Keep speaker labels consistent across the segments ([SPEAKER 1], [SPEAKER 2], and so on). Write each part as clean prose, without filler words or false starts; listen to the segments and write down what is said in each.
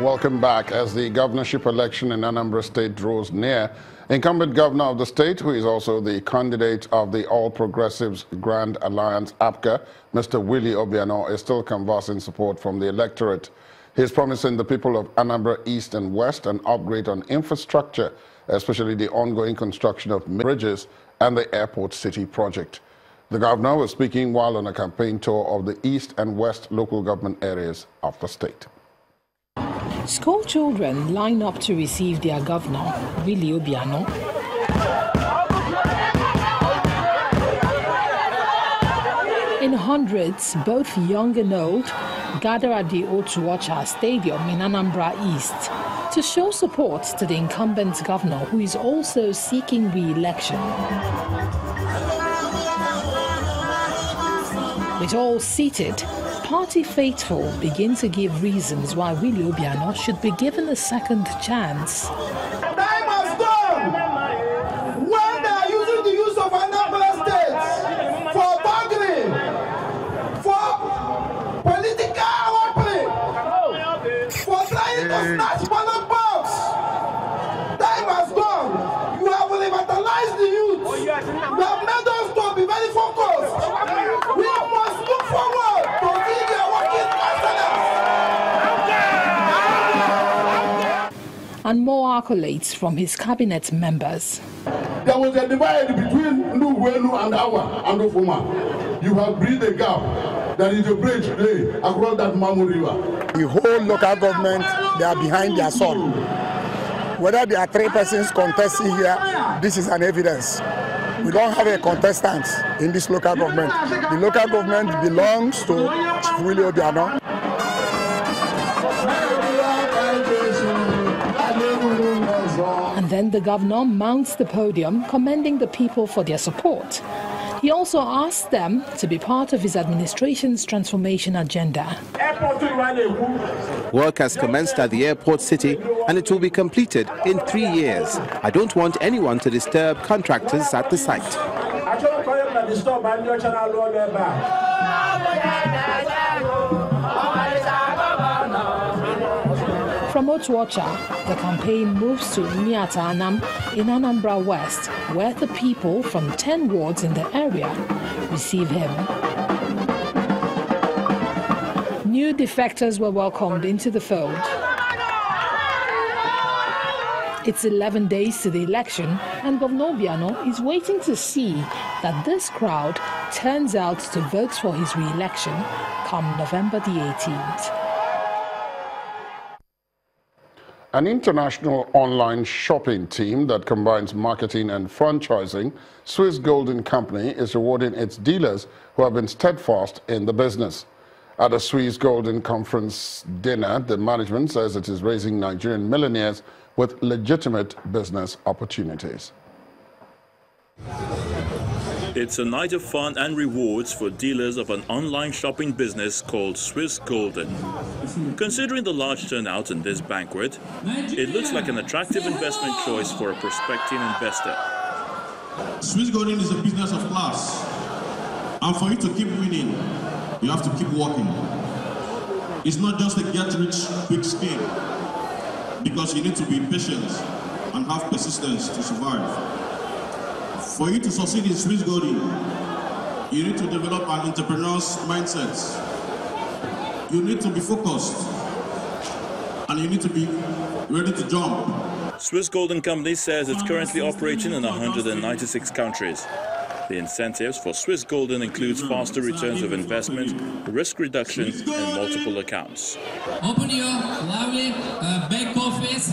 [SPEAKER 1] Welcome back. As the governorship election in Anambra State draws near, incumbent governor of the state, who is also the candidate of the All Progressives Grand Alliance, APGA, Mr. Willie Obiano, is still canvassing support from the electorate. He is promising the people of Anambra East and West an upgrade on infrastructure, especially the ongoing construction of bridges and the Airport City project. The governor was speaking while on a campaign tour of the East and West local government areas of the state.
[SPEAKER 2] School children line up to receive their governor, Willie Obiano. In hundreds, both young and old, gather at the Otuocha Stadium in Anambra East to show support to the incumbent governor, who is also seeking re-election. With all seated, party faithful begin to give reasons why Willie Obiano should be given a second chance.
[SPEAKER 3] Time has come when they are using the use of Anambra State for bargaining, for political opening, for trying to snatch ballot box. Time has come. You have revitalized the youth. You have made us to be very focused. We must look forward to see their working excellence.
[SPEAKER 2] And more accolades from his cabinet members.
[SPEAKER 4] There was a divide between Nuwenu and Awa and Ofuma. You have bridged a gap. There is a bridge today across that Mamu River.
[SPEAKER 5] The whole local government, they are behind their son. Whether there are 3 persons contesting here, this is an evidence. We don't have a contestant in this local government. The local government belongs to Chief Willie Obiano.
[SPEAKER 2] And then the governor mounts the podium, commending the people for their support. He also asked them to be part of his administration's transformation agenda.
[SPEAKER 6] Work has commenced at the Airport City and it will be completed in 3 years. I don't want anyone to disturb contractors at the site.
[SPEAKER 2] From Otuocha, the campaign moves to Miata Anam in Anambra West, where the people from 10 wards in the area receive him. New defectors were welcomed into the fold. It's 11 days to the election, and Governor Obiano is waiting to see that this crowd turns out to vote for his re-election come November the 18th.
[SPEAKER 1] An international online shopping team that combines marketing and franchising, Swiss Golden Company, is rewarding its dealers who have been steadfast in the business. At a Swiss Golden Conference dinner, the management says it is raising Nigerian millionaires with legitimate business opportunities.
[SPEAKER 7] It's a night of fun and rewards for dealers of an online shopping business called Swiss Golden. Considering the large turnout in this banquet, it looks like an attractive investment choice for a prospective investor.
[SPEAKER 8] Swiss Golden is a business of class, and for you to keep winning, you have to keep working. It's not just a get-rich-quick scheme, because you need to be patient and have persistence to survive. For you to succeed in Swiss Golden, you need to develop an entrepreneur's mindset. You need to be focused, and you need to be ready to jump.
[SPEAKER 7] Swiss Golden Company says it's currently operating in 196 countries. The incentives for Swiss Golden includes faster returns of investment, risk reduction, and multiple accounts.
[SPEAKER 9] Open your lovely back office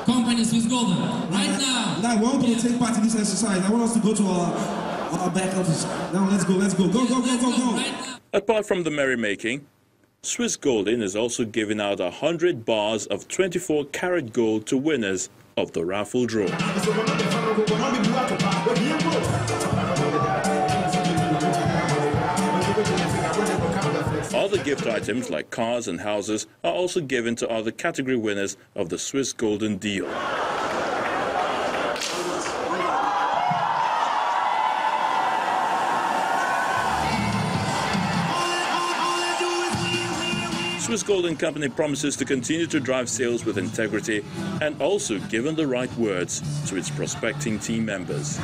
[SPEAKER 9] company, Swiss Golden, right now.
[SPEAKER 10] Now, we want to take part in this exercise. I want us to go to our back office. Now, let's go. Go.
[SPEAKER 7] Apart from the merrymaking, Swiss Golden is also giving out 100 bars of 24-karat gold to winners of the raffle draw. Other gift items like cars and houses are also given to other category winners of the Swiss Golden deal. Swiss Golden Company promises to continue to drive sales with integrity and also given the right words to its prospecting team members.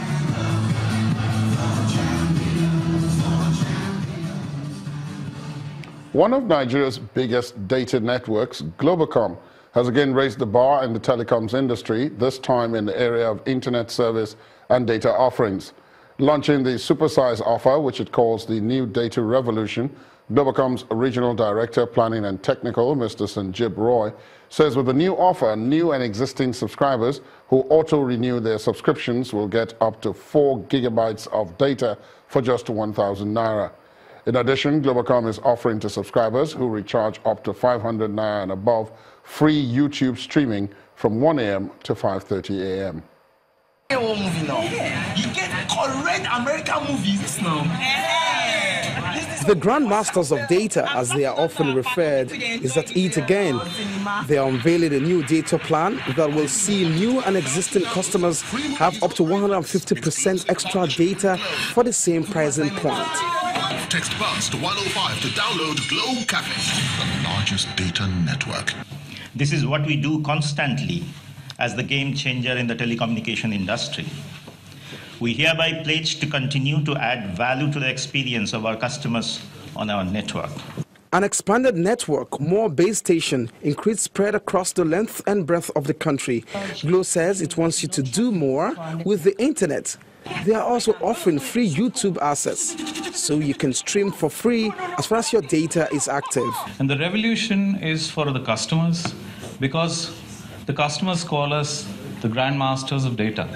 [SPEAKER 1] One of Nigeria's biggest data networks, Globacom, has again raised the bar in the telecoms industry, this time in the area of internet service and data offerings. Launching the supersize offer, which it calls the New Data Revolution, Globacom's Regional Director, Planning and Technical, Mr. Sanjib Roy, says with the new offer, new and existing subscribers who auto-renew their subscriptions will get up to 4 gigabytes of data for just 1,000 naira. In addition, Globacom is offering to subscribers who recharge up to 500 naira and above free YouTube streaming from 1 a.m. to 5:30 a.m.
[SPEAKER 3] You get correct American movies now.
[SPEAKER 11] The grandmasters of data, as they are often referred, is at it again. They are unveiling a new data plan that will see new and existing customers have up to 150% extra data for the same pricing point.
[SPEAKER 12] Text BUZZ to 105 to download Globe Cafe, the largest data network.
[SPEAKER 13] This is what we do constantly as the game changer in the telecommunication industry. We hereby pledge to continue to add value to the experience of our customers on our network.
[SPEAKER 11] An expanded network, more base station, increased spread across the length and breadth of the country. Glo says it wants you to do more with the internet. They are also offering free YouTube access, so you can stream for free as far as your data is active.
[SPEAKER 14] And the revolution is for the customers, because the customers call us the grandmasters of data.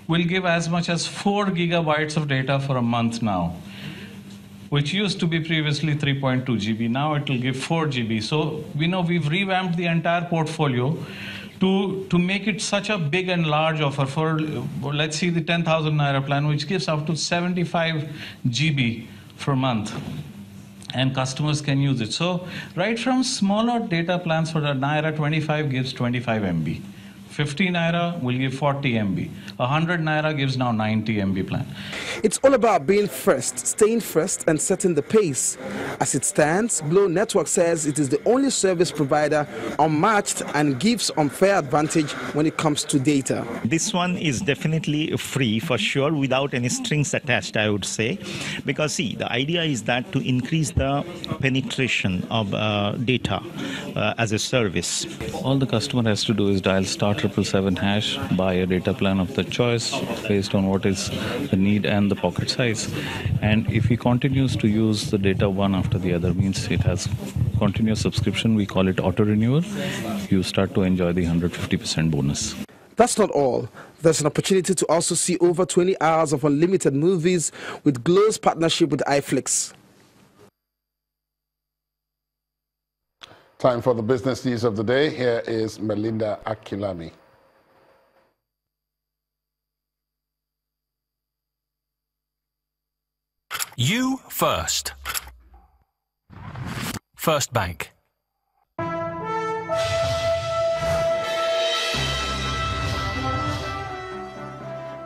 [SPEAKER 14] We'll give as much as 4 gigabytes of data for a month now, which used to be previously 3.2 GB. Now it will give 4 GB. So we know we've revamped the entire portfolio to make it such a big and large offer for, let's see, the 10,000 naira plan, which gives up to 75 GB per month. And customers can use it. So right from smaller data plans for the naira 25 gives 25 MB. 50 naira will give 40 MB. 100 naira gives now 90 MB plan.
[SPEAKER 11] It's all about being first, staying first, and setting the pace. As it stands, Glo Network says it is the only service provider unmatched and gives unfair advantage when it comes to data.
[SPEAKER 13] This one is definitely free for sure, without any strings attached, I would say. Because see, the idea is that to increase the penetration of data as a service.
[SPEAKER 14] All the customer has to do is dial *777#, buy a data plan of the choice based on what is the need and the pocket size. And if he continues to use the data one after the other, means it has continuous subscription, we call it auto renewal, you start to enjoy the 150% bonus.
[SPEAKER 11] That's not all. There's an opportunity to also see over 20 hours of unlimited movies with Glo's partnership with iFlix.
[SPEAKER 1] Time for the business news of the day. Here is Melinda Akilami.
[SPEAKER 15] You first. First Bank.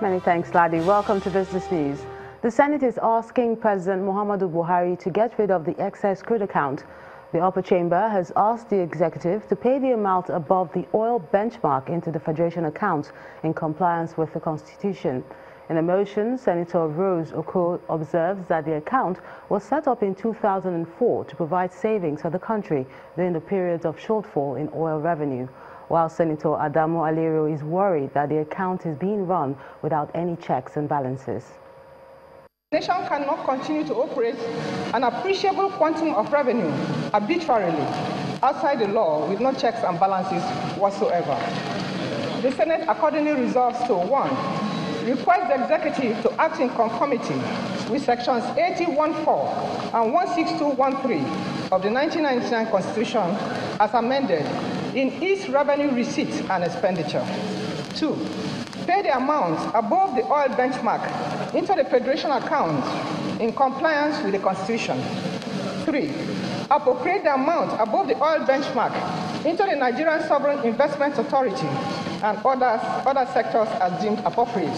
[SPEAKER 16] Many thanks, Ladi. Welcome to Business News. The Senate is asking President Muhammadu Buhari to get rid of the excess crude account. The upper chamber has asked the executive to pay the amount above the oil benchmark into the Federation account in compliance with the Constitution. In a motion, Senator Rose Oko observes that the account was set up in 2004 to provide savings for the country during the periods of shortfall in oil revenue, while Senator Adamu Alero is worried that the account is being run without any checks and balances.
[SPEAKER 17] The nation cannot continue to operate an appreciable quantum of revenue arbitrarily outside the law with no checks and balances whatsoever. The Senate accordingly resolves to 1. Request the executive to act in conformity with sections 80.14 and 162.13 of the 1999 Constitution as amended in its revenue receipts and expenditure. 2. Pay the amount above the oil benchmark into the Federation account in compliance with the Constitution. 3. Appropriate the amount above the oil benchmark into the Nigerian Sovereign Investment Authority and other sectors as deemed appropriate.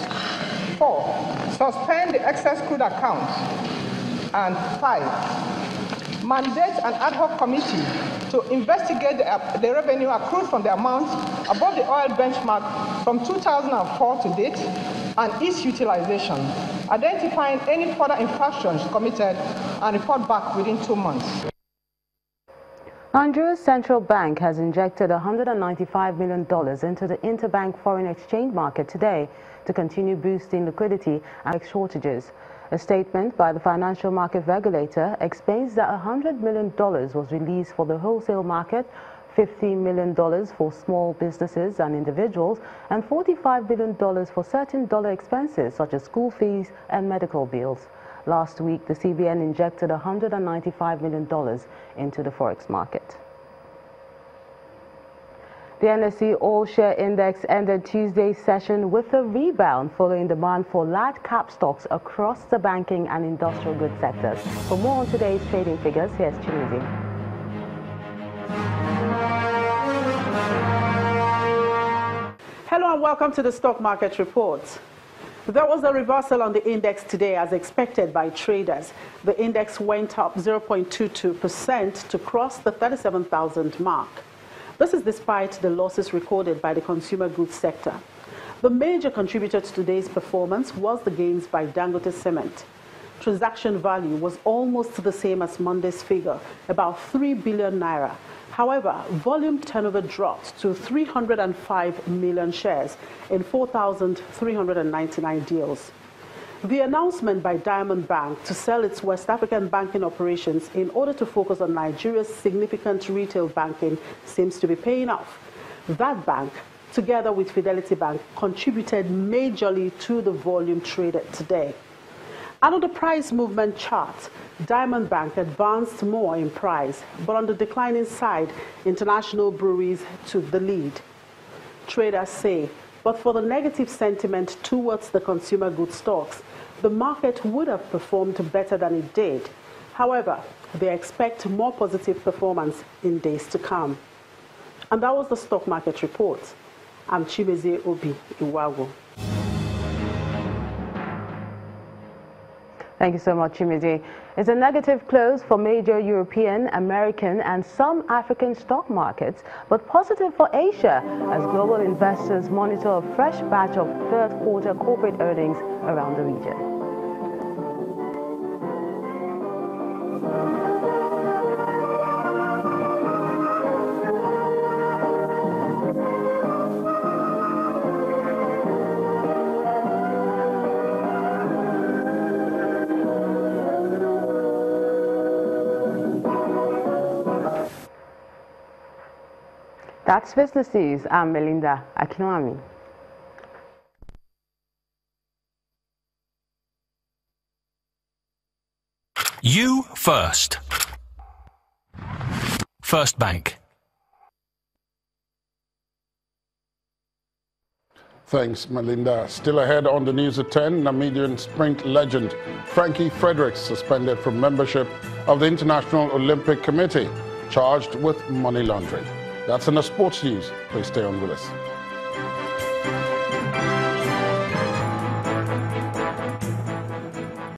[SPEAKER 17] 4. Suspend the excess crude account. And 5. Mandate an ad hoc committee to investigate the revenue accrued from the amount above the oil benchmark from 2004 to date and its utilization, identifying any further infractions committed, and report back within 2 months.
[SPEAKER 16] Nigeria's central bank has injected $195 million into the interbank foreign exchange market today to continue boosting liquidity and shortages. A statement by the financial market regulator explains that $100 million was released for the wholesale market, $15 million for small businesses and individuals, and $45 million for certain dollar expenses such as school fees and medical bills. Last week, the CBN injected $195 million into the forex market. The NSE All-Share Index ended Tuesday's session with a rebound following demand for large cap stocks across the banking and industrial goods sectors. For more on today's trading figures, here's Chimizi.
[SPEAKER 18] Hello and welcome to the Stock Market Report. There was a reversal on the index today as expected by traders. The index went up 0.22% to cross the 37,000 mark. This is despite the losses recorded by the consumer goods sector. The major contributor to today's performance was the gains by Dangote Cement. Transaction value was almost the same as Monday's figure, about 3 billion naira. However, volume turnover dropped to 305 million shares in 4,399 deals. The announcement by Diamond Bank to sell its West African banking operations in order to focus on Nigeria's significant retail banking seems to be paying off. That bank, together with Fidelity Bank, contributed majorly to the volume traded today. And on the price movement chart, Diamond Bank advanced more in price, but on the declining side, international breweries took the lead. Traders say, but for the negative sentiment towards the consumer goods stocks, the market would have performed better than it did. However, they expect more positive performance in days to come. And that was the Stock Market Report. I'm Chimeze Obi Iwago.
[SPEAKER 16] Thank you so much, Chimeze. It's a negative close for major European, American, and some African stock markets, but positive for Asia as global investors monitor a fresh batch of third-quarter corporate earnings around the region. That's Business News. I'm Melinda Akinwami.
[SPEAKER 15] You first. First Bank.
[SPEAKER 1] Thanks, Melinda. Still ahead on the news at 10, Namibian sprint legend Frankie Fredericks suspended from membership of the International Olympic Committee, charged with money laundering. That's in the sports news. Please stay on with us.